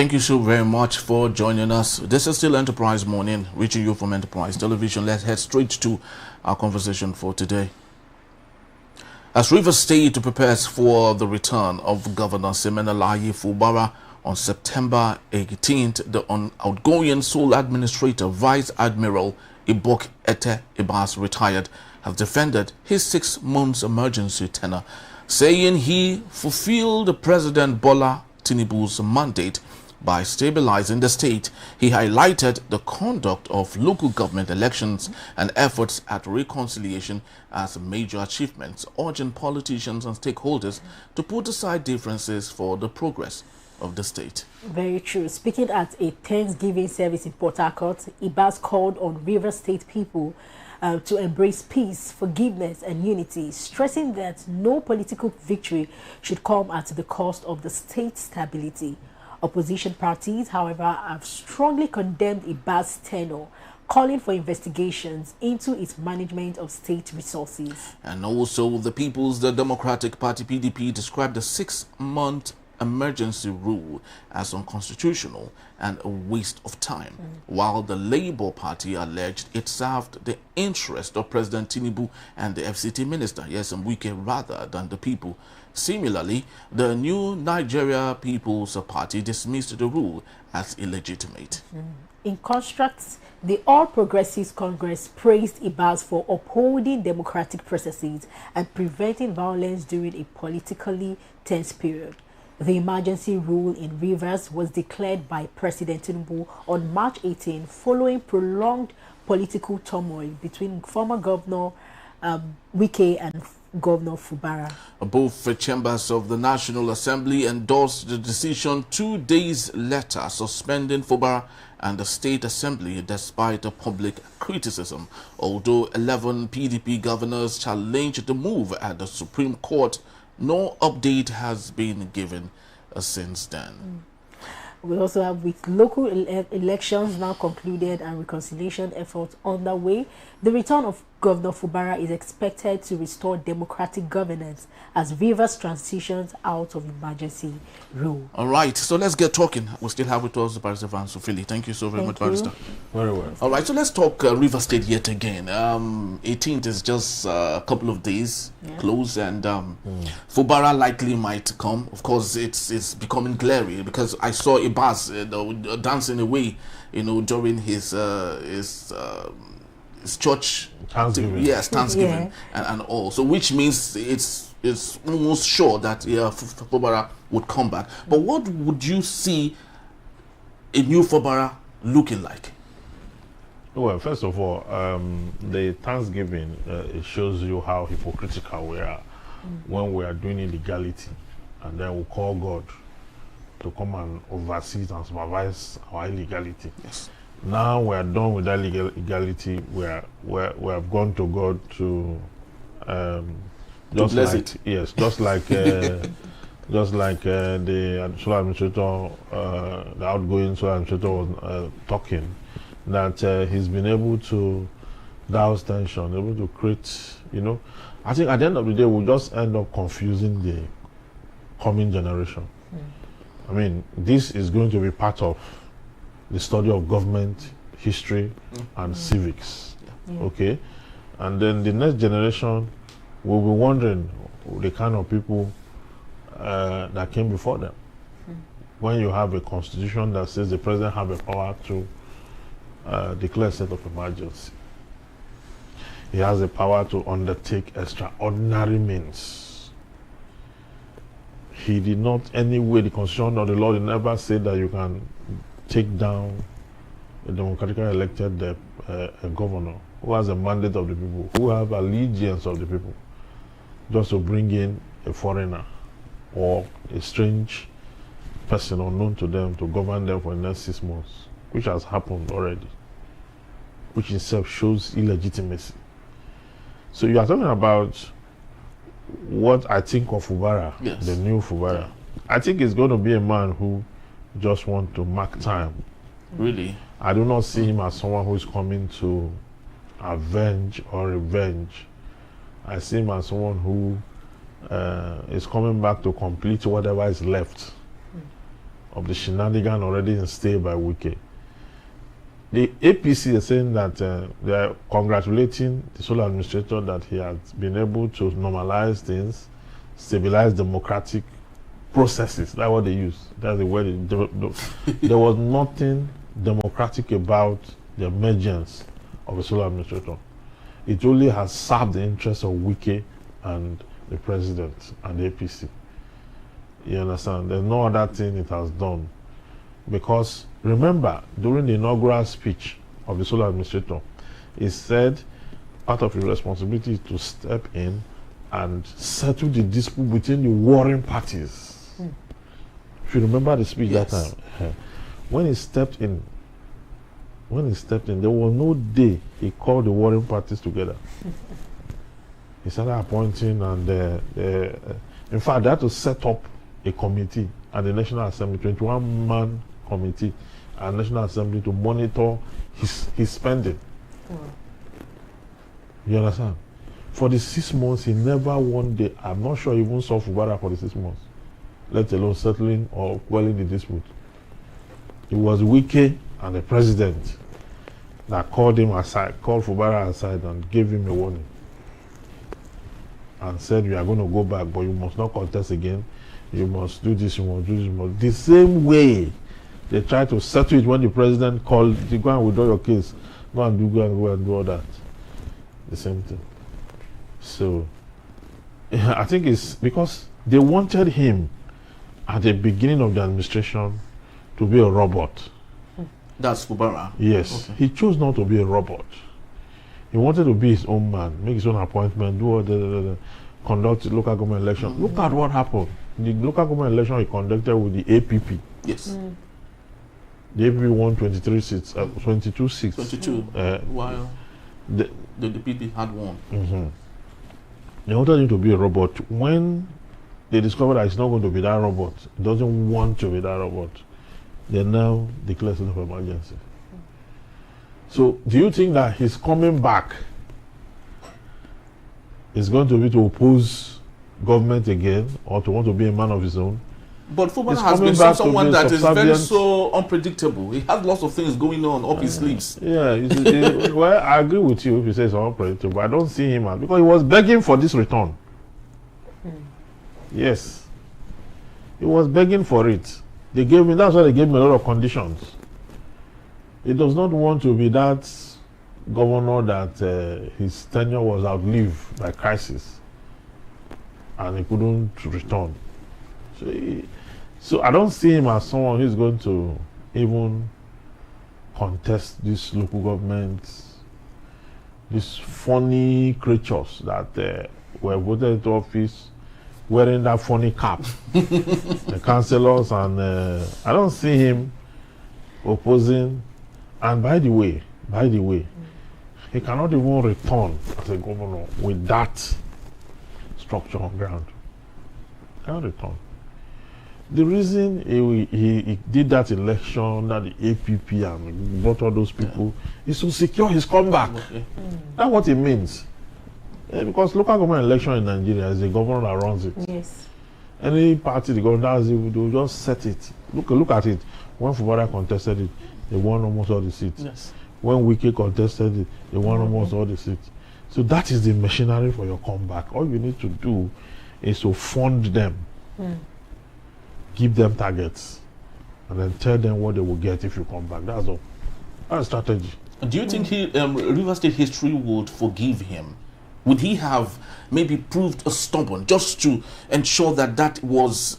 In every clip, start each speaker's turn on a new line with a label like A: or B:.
A: Thank you so very much for joining us. This is still Enterprise Morning, reaching you from Enterprise Television. Let's head straight to our conversation for today. As Rivers State prepares for the return of Governor Siminalayi Fubara on September 18th, the outgoing sole administrator, Vice Admiral Ibok Ibas, retired, has defended his 6 months emergency tenure, saying he fulfilled President Bola Tinubu's mandate by stabilizing the state. He highlighted the conduct of local government elections and efforts at reconciliation as major achievements, urging politicians and stakeholders to put aside differences for the progress of the state.
B: Very true. Speaking at a Thanksgiving service in Port Harcourt, Ibas called on Rivers State people to embrace peace, forgiveness and unity, stressing that no political victory should come at the cost of the state's stability. Opposition parties, however, have strongly condemned Ibas' tenure, calling for investigations into its management of state resources. And
A: also the People's Democratic Party, PDP, described the 6-month emergency rule as unconstitutional and a waste of time, while the Labour Party alleged it served the interest of President Tinubu and the FCT Minister, Nyesom Wike, rather than the people. Similarly, the new Nigeria People's Party dismissed the rule as illegitimate.
B: In contrast, the All Progressives Congress praised Ibas for upholding democratic processes and preventing violence during a politically tense period. The emergency rule in Rivers was declared by President Tinubu on March 18 following prolonged political turmoil between former Governor Wike and Governor Fubara.
A: Both chambers of the National Assembly endorsed the decision 2 days later, suspending Fubara and the State Assembly despite the public criticism. Although 11 PDP governors challenged the move at the Supreme Court, no update has been given since then.
B: We also have, with local elections now concluded and reconciliation efforts underway, the return of Governor Fubara is expected to restore democratic governance as Rivers transitions out of emergency rule.
A: All right, so let's get talking. We still have with us Barrister Van Sufili. Thank you so very much, Barrister.
C: Very well.
A: All right, so let's talk Rivers State yet again. 18th is just a couple of days close, and Fubara likely might come. Of course, it's becoming glary because I saw Ibas dancing away, during his church
C: Thanksgiving.
A: Yes, Thanksgiving and all. So which means it's almost sure that Fubara would come back. But what would you see a new Fubara looking like?
C: Well, first of all, the Thanksgiving, it shows you how hypocritical we are when we are doing illegality, and then we call God to come and oversee and supervise our illegality.
A: Yes.
C: Now we are done with that illegality. We have gone to God to just
A: bless
C: like
A: it.
C: Yes, just like the sole administrator, the outgoing sole administrator was talking, that he's been able to douse tension, able to create. I think at the end of the day, we'll just end up confusing the coming generation. I mean, this is going to be part of the study of government, history, and civics, okay? And then the next generation will be wondering the kind of people that came before them. When you have a constitution that says the president have a power to declare a state of emergency, he has the power to undertake extraordinary means. He did not anyway, the constitution or the law did never say that you can take down a democratically elected governor who has a mandate of the people, who have allegiance of the people, just to bring in a foreigner or a strange person unknown to them to govern them for the next 6 months, which has happened already, which itself shows illegitimacy. So you are talking about what I think of Fubara, the new Fubara. I think it's going to be a man who just want to mark time.
A: Really?
C: I do not see him as someone who is coming to avenge or revenge. I see him as someone who is coming back to complete whatever is left of the shenanigan already instilled by Wike. The APC is saying that they are congratulating the sole administrator that he has been able to normalize things, stabilize democratic processes. That's what they use. That's the word. There was nothing democratic about the emergence of a sole administrator. It only has served the interests of Wike and the president and the APC. You understand? There's no other thing it has done. Because remember, during the inaugural speech of the sole administrator, he said part of his responsibility is to step in and settle the dispute between the warring parties. If you remember the speech that time, when he stepped in, there was no day he called the warring parties together. He started appointing, and in fact, they had to set up a committee at the National Assembly, 21-man committee at National Assembly to monitor his spending. You understand? For the 6 months, he never one day, I'm not sure he even saw Fubara for the 6 months, let alone settling or quelling the dispute. It was Wike and the president that called him aside, called Fubara aside and gave him a warning and said, you are going to go back, but you must not contest again. You must do this, you must do this, you must. The same way they tried to settle it when the president called, you go and withdraw your case, go and do all that. The same thing. So I think it's because they wanted him at the beginning of the administration to be a robot.
A: That's Fubara?
C: Yes. Okay. He chose not to be a robot. He wanted to be his own man, make his own appointment, do all the conduct local government election. Look at what happened. The local government election he conducted with the APP. Yes. The APP won 22 seats.
A: 22. While the DPP had one.
C: They wanted him to be a robot. When they discovered that he's not going to be that robot, he doesn't want to be that robot, they now declare state of emergency. So, do you think that his coming back is going to be to oppose government again, or to want to be a man of his own?
A: But Fubara has been someone that is very so unpredictable. He has lots of things going on up his sleeves.
C: Yeah, well, I agree with you if you say it's unpredictable. I don't see him as, because he was begging for this return. Yes. He was begging for it. They gave me, that's why they gave me a lot of conditions. He does not want to be that governor that his tenure was outlived by crisis and he couldn't return. So I don't see him as someone who's going to even contest these local governments, these funny creatures that were voted into office wearing that funny cap, the councillors, and I don't see him opposing. And by the way, he cannot even return as a governor with that structure on ground. He cannot return. The reason he did that election, that the APP and brought all those people, is to secure his comeback. That's what it means. Because local government election in Nigeria is the governor that runs it. Yes. Any party the governor does, they will just set it. Look at it. When Fubara contested it, they won almost all the seats. Yes. When Wike contested it, they won almost all the seats. So that is the machinery for your comeback. All you need to do is to fund them, give them targets, and then tell them what they will get if you come back. That's all. That's strategy.
A: Do you think River State history would forgive him? Would he have maybe proved stubborn just to ensure that that was,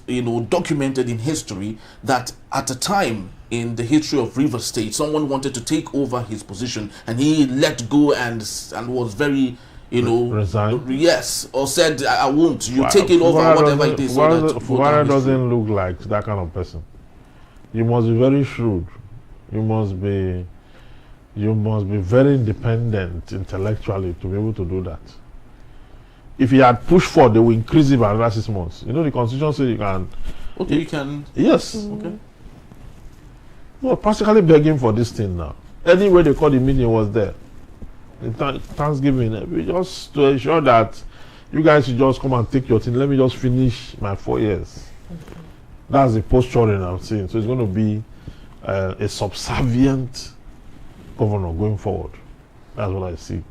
A: documented in history, that at a time in the history of River State, someone wanted to take over his position and he let go and was very,
C: resigned?
A: Yes, or said, I won't. You take it over, whatever it is.
C: Fubara doesn't look like that kind of person. You must be very shrewd. You must be very independent intellectually to be able to do that. If he had pushed for, they will increase it by another 6 months. The Constitution says you can.
A: Okay, you can.
C: Yes. Okay. Well, practically begging for this thing now. Anyway, they called the meeting, was there. Thanksgiving, just to ensure that you guys should just come and take your thing. Let me just finish my 4 years. That's the posturing I'm seeing. So it's going to be a subservient governor going forward. That's what I see.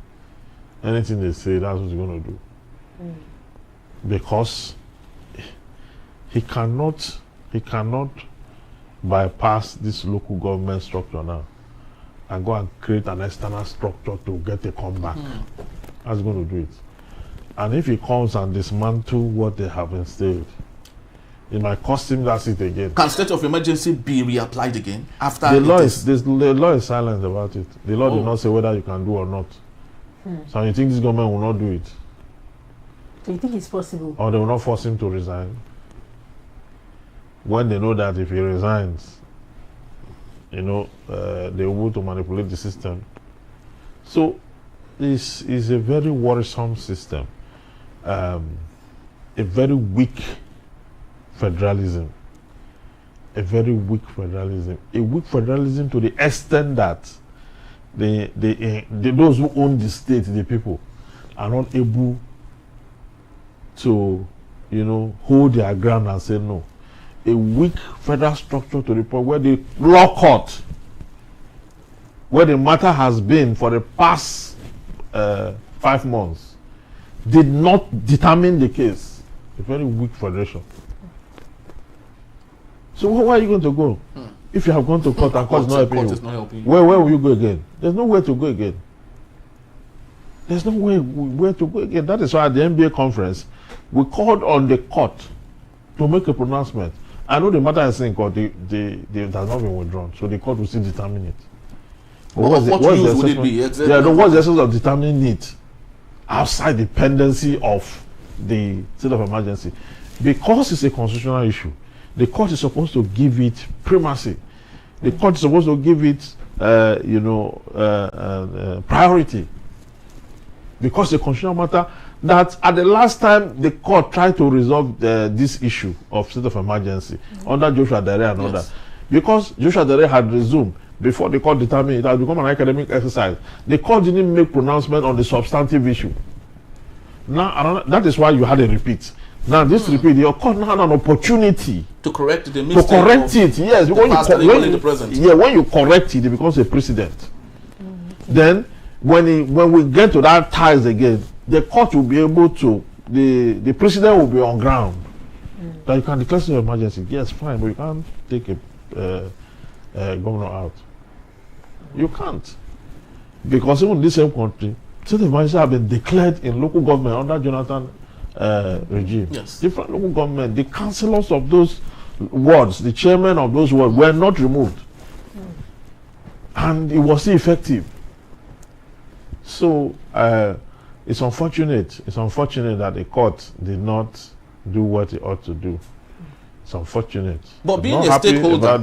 C: Anything they say, that's what he's going to do. Because he cannot bypass this local government structure now and go and create an external structure to get a comeback. That's going to do it. And if he comes and dismantle what they have instilled, it might cost him that seat again.
A: Can state of emergency be reapplied again after
C: the law is silent about it. The law did not say whether you can do or not. So you think this government will not do it?
B: Do you think it's possible?
C: Or they will not force him to resign? When they know that if he resigns, they will be able to manipulate the system. So this is a very worrisome system. A very weak federalism. A very weak federalism. A weak federalism to the extent that those who own the state, the people, are not able to, hold their ground and say no. A weak federal structure to the point where the law court, where the matter has been for the past 5 months, did not determine the case. A very weak federation. So where are you going to go? If you have gone to court and court is not helping you, where will you go again? There's nowhere to go again. There's no way where to go again. That is why at the NBA conference, we called on the court to make a pronouncement. I know the matter is in court, it has not been withdrawn, so the court will still determine it.
A: But what use would it be? Exactly.
C: Yeah, what's the essence of determining it outside the pendency of the state of emergency? Because it's a constitutional issue, the court is supposed to give it primacy. The court is supposed to give it, priority. Because the constitutional matter that at the last time the court tried to resolve this issue of state of emergency under Joshua Dere and others, because Joshua Dere had resumed before the court determined it had become an academic exercise. The court didn't make pronouncement on the substantive issue. Now that is why you had a repeat. Now this repeat, your court now had an opportunity
A: to correct the mistake.
C: To correct it, yes. When you correct it, it becomes a precedent. Then when we get to that ties again, the court will be able to, the president will be on ground. That you can declare state of emergency. Yes, fine, but you can't take a governor out. You can't. Because even in this same country, state of emergency have been declared in local government under Jonathan regime.
A: Yes.
C: Different local government, the councillors of those wards, the chairman of those wards were not removed. And it was still effective. So it's unfortunate. It's unfortunate that the court did not do what it ought to do. It's unfortunate.
A: But being a stakeholder,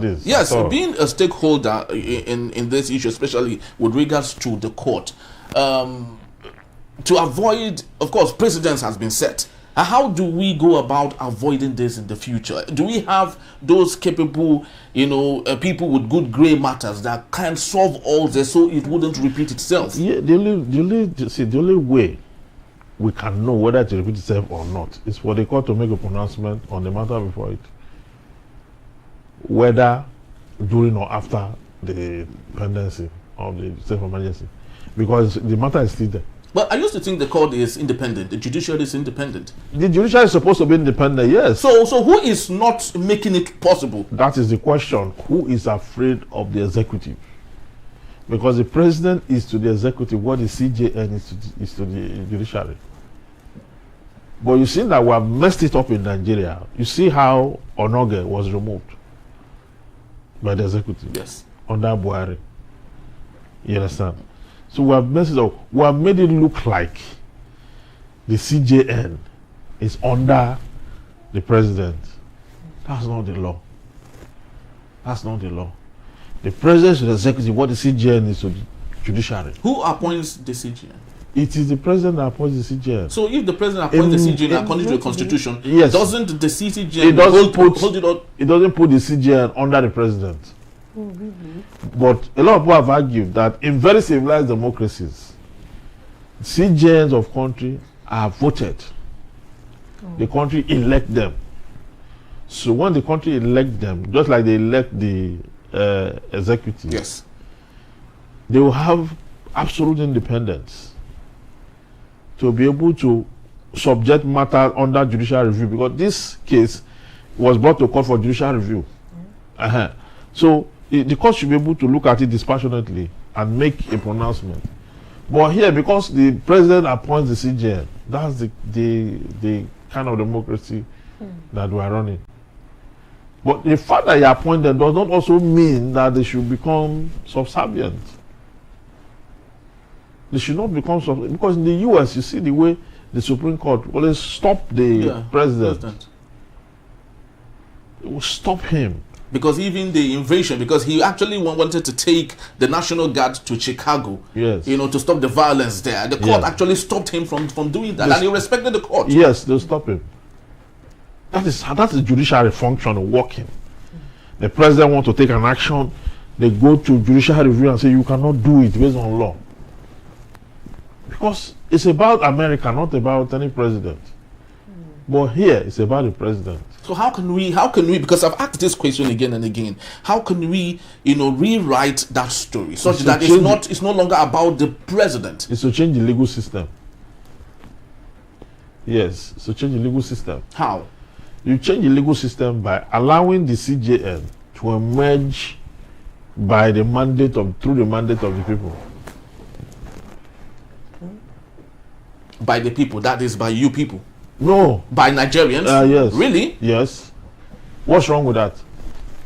A: being a stakeholder in this issue, especially with regards to the court, to avoid, of course, precedence has been set. How do we go about avoiding this in the future? Do we have those capable, people with good grey matters that can solve all this so it wouldn't repeat itself?
C: Yeah, the only way we can know whether it will repeat itself or not is for the court to make a pronouncement on the matter before it, whether during or after the pendency of the state of emergency, because the matter is still there.
A: But I used to think the court is independent. The judicial is independent.
C: The judicial is supposed to be independent, yes.
A: So who is not making it possible?
C: That is the question. Who is afraid of the executive? Because the president is to the executive what the CJN is to the judiciary. But you see that we have messed it up in Nigeria. You see how Onoge was removed by the executive.
A: Yes.
C: Under Buhari. You understand? So we have messed it up. We have made it look like the CJN is under the president. That's not the law. That's not the law. The president is the executive, what the CJN is to the judiciary.
A: Who appoints the CJN?
C: It is the president that appoints the CJN.
A: So if the president appoints the CJN according to the constitution,
C: yes,
A: doesn't the CJN
C: it doesn't put the CJN under the president? But a lot of people have argued that in very civilized democracies, CJNs of country are voted. The country elect them. So when the country elect them, just like they elect the executive,
A: Yes.
C: they will have absolute independence to be able to subject matter under judicial review, because this case was brought to court for judicial review. So the court should be able to look at it dispassionately and make a pronouncement. But here, because the president appoints the CJN, that's the kind of democracy that we are running. But the fact that you appoint them does not also mean that they should become subservient. They should not become subservient, because in the US, you see the way the Supreme Court always stop the president. It will stop him.
A: Because even the invasion, because he actually wanted to take the National Guard to Chicago,
C: Yes.
A: To stop the violence there. The court actually stopped him from doing that, and he respected the court.
C: Yes, they'll stop him. That's the judiciary function working. The president wants to take an action, they go to judicial review and say you cannot do it based on law. Because it's about America, not about any president. But here, it's about the president.
A: So how can we, because I've asked this question again and again, how can we, rewrite that story such that it's no longer about the president?
C: It's to change the legal system. Yes, it's to change the legal system.
A: How?
C: You change the legal system by allowing the CJN to emerge through the mandate of the people.
A: By the people, that is by you people.
C: No.
A: By Nigerians?
C: Yes.
A: Really?
C: Yes. What's wrong with that?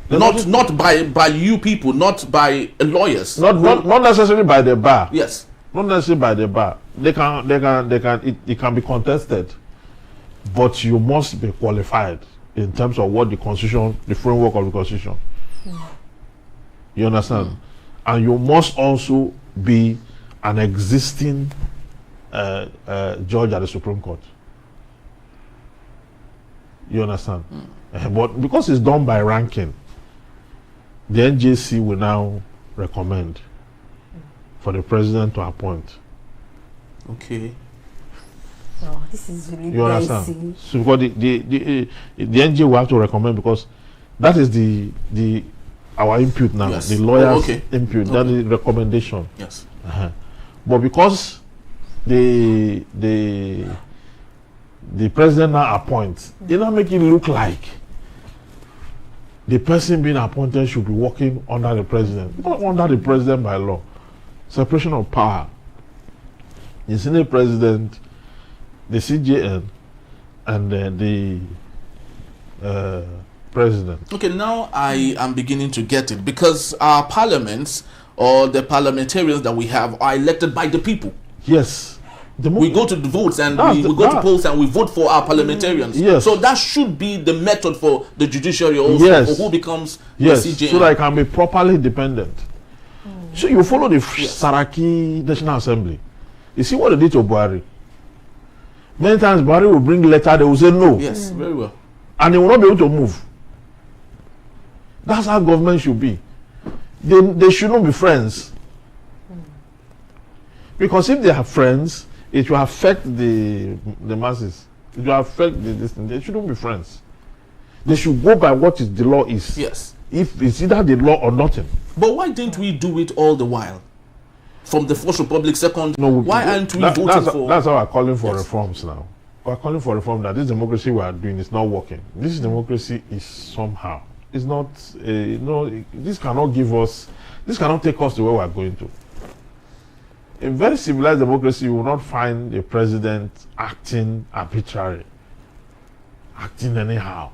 A: Not by you people, not by lawyers.
C: Not necessarily by the bar.
A: Yes.
C: Not necessarily by the bar. It can be contested, but you must be qualified in terms of what the constitution, the framework of the constitution. You understand? And you must also be an existing judge at the Supreme Court. You understand? But because it's done by ranking, the NJC will now recommend for the president to appoint.
A: Okay.
B: Oh, this is really
C: You understand? So because the NJ will have to recommend, because that is our input now.
A: Yes.
C: The lawyer's
A: Okay.
C: input. That is recommendation.
A: Yes.
C: But because the president now appoints, they now make it look like the person being appointed should be working under the president. Not under the president by law. Separation of power. The Senate president, the CJN, and the president. Okay,
A: now I am beginning to get it, because our parliaments or the parliamentarians that we have are elected by the people.
C: Yes.
A: We go to the votes and we go to polls and we vote for our parliamentarians.
C: Yes.
A: So that should be the method for the judiciary also,
C: yes.
A: for who becomes
C: yes.
A: the CJN.
C: So that it can be properly independent. So you follow the Saraki National Assembly. You see what they did to Buhari. Many times Buhari will bring letter, they will say no.
A: Yes, very well.
C: And they will not be able to move. That's how government should be. They should not be friends. Because if they are friends, it will affect the masses. It will affect this thing. They shouldn't be friends. They should go by what the law is.
A: Yes.
C: If it's either the law or nothing.
A: But why didn't we do it all the while? From the First Republic, second,
C: no,
A: why aren't we voting for...
C: That's how we're calling for reforms now. We're calling for reform that this democracy we are doing is not working. This democracy is somehow. It's not, this cannot give us, this cannot take us to where we're going to. In very civilized democracy, you will not find a president acting arbitrary, acting anyhow.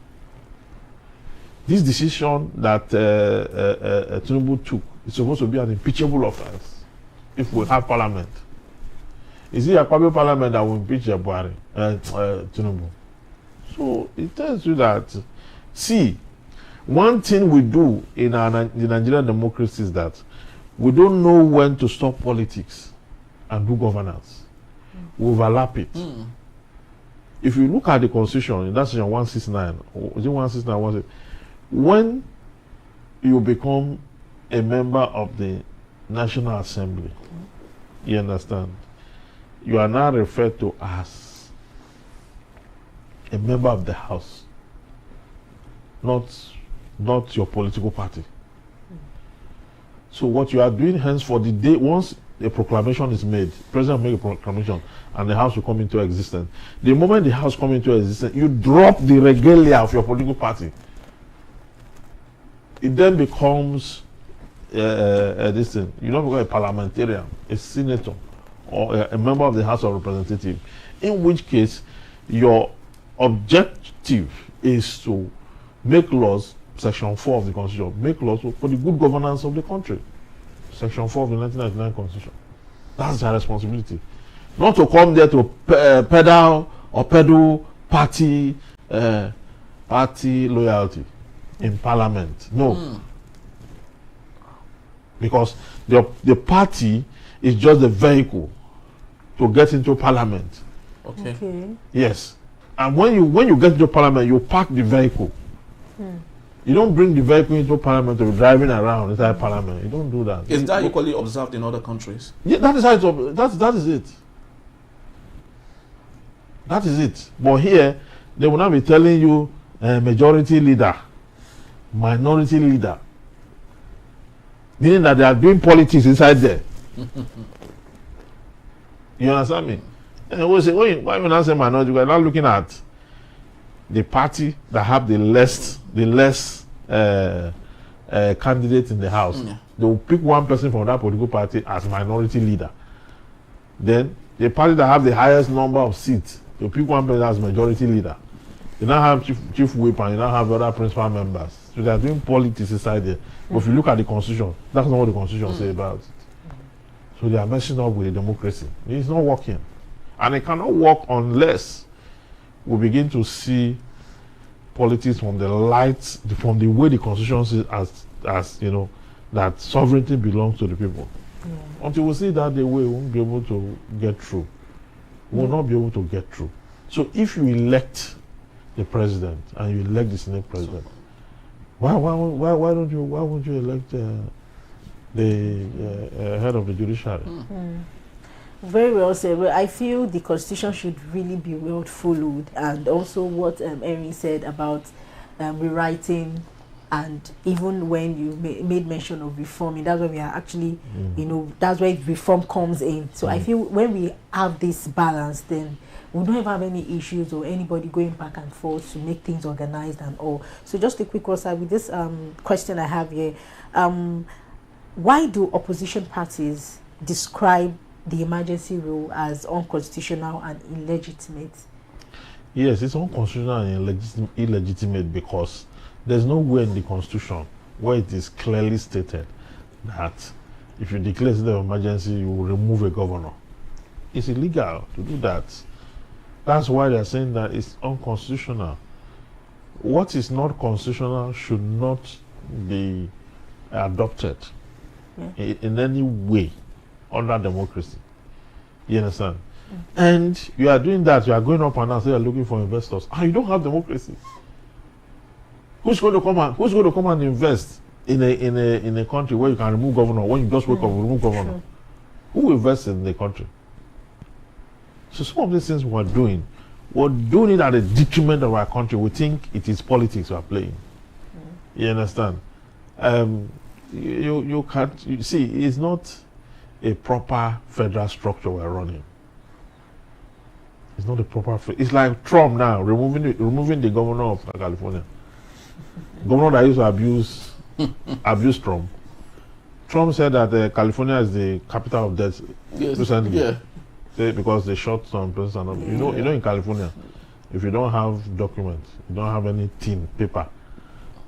C: This decision that Tinubu took is supposed to be an impeachable offense if we have parliament. Is it a public parliament that will impeach Buhari, Tinubu? So it tells you that, see, one thing we do in the Nigerian democracy is that we don't know when to stop politics and do governance. We overlap it. If you look at the constitution, in that section 169, is it 169? When you become a member of the National Assembly, you understand, you are now referred to as a member of the House. not your political party. So what you are doing hence for the day, once a proclamation is made, President will make a proclamation, and the House will come into existence. The moment the House comes into existence, you drop the regalia of your political party. It then becomes this thing. You don't become a parliamentarian, a senator, or a member of the House of Representatives. In which case, your objective is to make laws, Section 4 of the Constitution, make laws for the good governance of the country. Section 4 of the 1999 Constitution. That's their responsibility. Not to come there to peddle party loyalty in Parliament. No. Because the party is just the vehicle to get into Parliament.
A: Okay.
C: Yes. And when you get into Parliament, you park the vehicle. You don't bring the vehicle into Parliament to be driving around inside Parliament. You don't do that.
A: Is that equally observed in other countries?
C: Yeah, that is how that is it. That is it. But here, they will not be telling you majority leader, minority leader. Meaning that they are doing politics inside there. You understand me? And we say, why you not say minority? We are not looking at the party that have the less candidate in the House. They will pick one person from that political party as minority leader. Then the party that have the highest number of seats, they will pick one person as majority leader. They now have chief whip and you now have other principal members. So they are doing politics inside there. But if you look at the Constitution, that's not what the Constitution says about it. So they are messing up with the democracy. It's not working. And it cannot work unless we begin to see politics from the way the Constitution says as you know, that sovereignty belongs to the people. Until we see that, the way we won't be able to get through. We will not be able to get through. So if you elect the president and you elect the Senate president, why won't you elect the head of the judiciary?
B: Very well said. Well, I feel the Constitution should really be well followed, and also what Erin said about rewriting, and even when you made mention of reforming, that's where we are actually, you know, that's where reform comes in. So I feel when we have this balance, then we don't have any issues or anybody going back and forth to make things organized and all. So just a quick answer with this question I have here. Why do opposition parties describe the emergency rule as unconstitutional and illegitimate?
C: Yes, it's unconstitutional and illegitimate because there's nowhere in the Constitution where it is clearly stated that if you declare a state of emergency, you will remove a governor. It's illegal to do that. That's why they're saying that it's unconstitutional. What is not constitutional should not be adopted in any way under democracy. You understand? And you are doing that, you are going up and down, so you are looking for investors. And you don't have democracy. Who's going to come and invest in a country where you can remove governor when you just wake up and remove governor? Sure. Who invests in the country? So some of these things we're doing it at the detriment of our country. We think it is politics we are playing. You understand? You can't. You see, it's not a proper federal structure we're running. It's not a proper. It's like Trump now removing the governor of California. Governor that used to abuse Trump. Trump said that California is the capital of death recently. Yeah. Because they shot some person. You know, in California, if you don't have documents, you don't have anything, paper,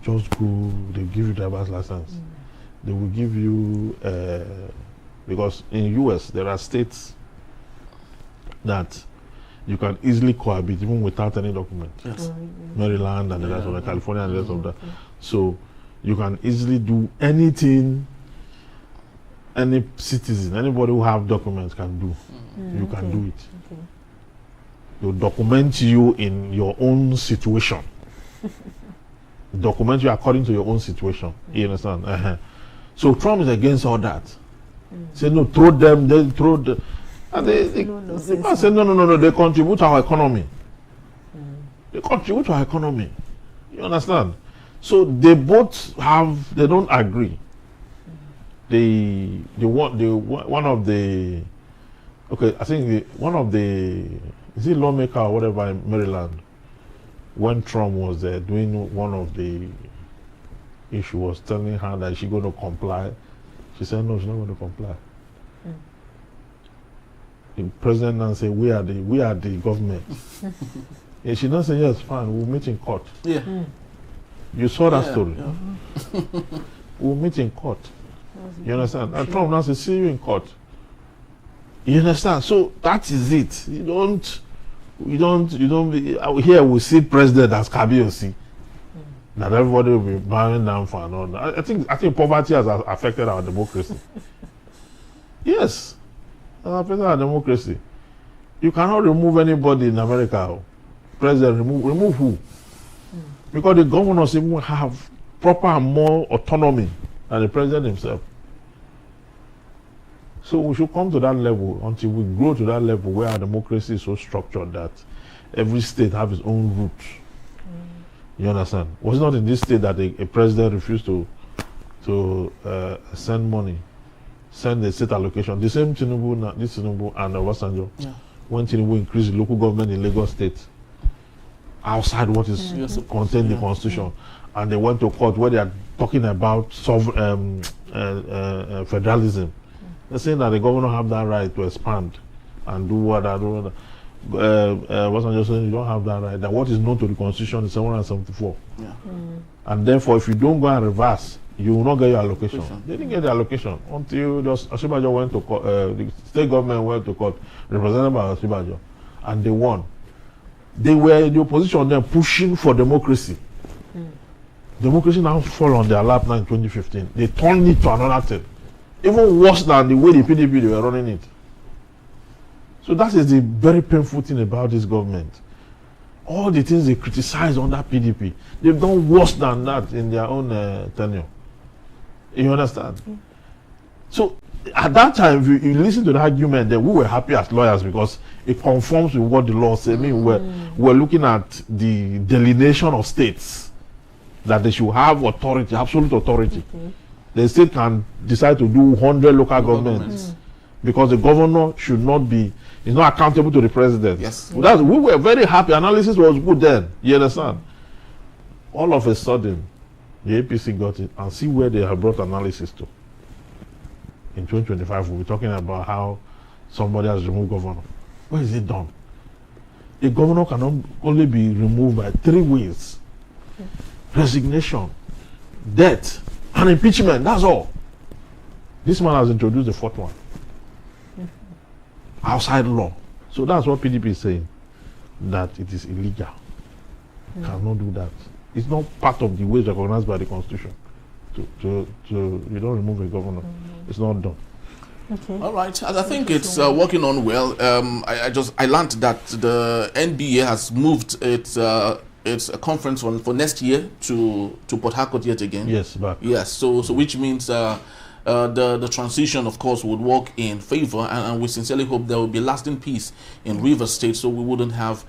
C: just go. They give you driver's license. They will give you because in US there are states that you can easily cohabit even without any document. Yes. Maryland and the rest of the California and the rest of that. So you can easily do anything any citizen, anybody who have documents can do. You can do it. They document you in your own situation. Document you according to your own situation. You understand? So Trump is against all that. Say no, throw them, they throw the. And they say no, they contribute to our economy. They contribute to our economy. You understand? So they both have, they don't agree. One of the, okay, I think one of the, is it lawmaker or whatever in Maryland, when Trump was there doing one of the issue, was telling her that she's going to comply. She said no, she's not going to comply. The president now say we are the government. And she not say yes, fine, we'll meet in court.
A: Yeah.
C: You saw that story.
A: Yeah.
C: We'll meet in court. You understand? And Trump now say see you in court. You understand? So that is it. You don't be, here we see president as Kabiosi. That everybody will be bowing down for another. I think poverty has affected our democracy. Yes. It has affected our democracy. You cannot remove anybody in America. President remove who? Because the governors even have proper and more autonomy than the president himself. So we should come to that level until we grow to that level where our democracy is so structured that every state have its own roots. You understand? Was it not in this state that a president refused to send money, send the state allocation? The same Tinubu and Obasanjo, when Tinubu increased the local government in Lagos State outside what is contained in the constitution, and they went to court where they are talking about federalism. They're saying that the governor have that right to expand and do what I do. Obasanjo saying you don't have that right. That what is known to the constitution is 774. Yeah. And therefore, if you don't go and reverse, you will not get your allocation. They didn't get the allocation until Osibajo went to court. The state government went to court, represented by Osibajo, and they won. They were in the opposition then pushing for democracy. Democracy now fall on their lap now in 2015. They turned it to another thing, even worse than the way the PDP they were running it. So that is the very painful thing about this government. All the things they criticize under PDP, they've done worse than that in their own tenure. You understand? So at that time, if you listen to the argument, that we were happy as lawyers because it conforms with what the law says. I mean, we're looking at the delineation of states, that they should have authority, absolute authority. The state can decide to do 100 local governments because the governor should not be, is not accountable to the president.
A: Yes.
C: We were very happy. Analysis was good then. You understand? All of a sudden, the APC got it, and see where they have brought analysis to. In 2025, we'll be talking about how somebody has removed governor. Where is it done? A governor can only be removed by 3 ways: resignation, death, and impeachment. That's all. This man has introduced the 4th one. Outside law. So that's what PDP is saying, that it is illegal. Cannot do that. It's not part of the ways recognized by the Constitution. You don't remove a governor. It's not done.
B: Okay.
A: All right. I think it's working on well. I learned that the NBA has moved its conference for next year to Port Harcourt yet again.
C: Yes, back.
A: Yes. So which means the transition, of course, would work in favor, and we sincerely hope there will be lasting peace in Rivers State, so we wouldn't have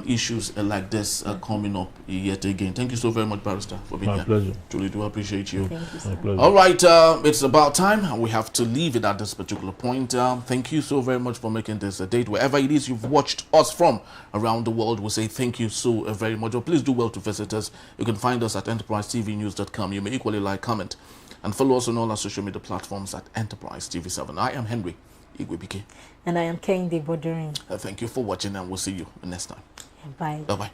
A: issues like this coming up yet again. Thank you so very much, Barrister, for being here.
C: My pleasure.
A: Truly do appreciate you.
B: Thank you, sir.
C: My pleasure.
A: All right, it's about time, and we have to leave it at this particular point. Thank you so very much for making this a date. Wherever it is you've watched us from around the world, we say thank you so very much. Please do well to visit us. You can find us at enterprisetvnews.com. You may equally like, comment, and follow us on all our social media platforms at Enterprise TV7. I am Henry Igwebike.
B: And I am Kehinde Bodurin.
A: Thank you for watching, and we'll see you next time.
B: Bye.
A: Bye-bye.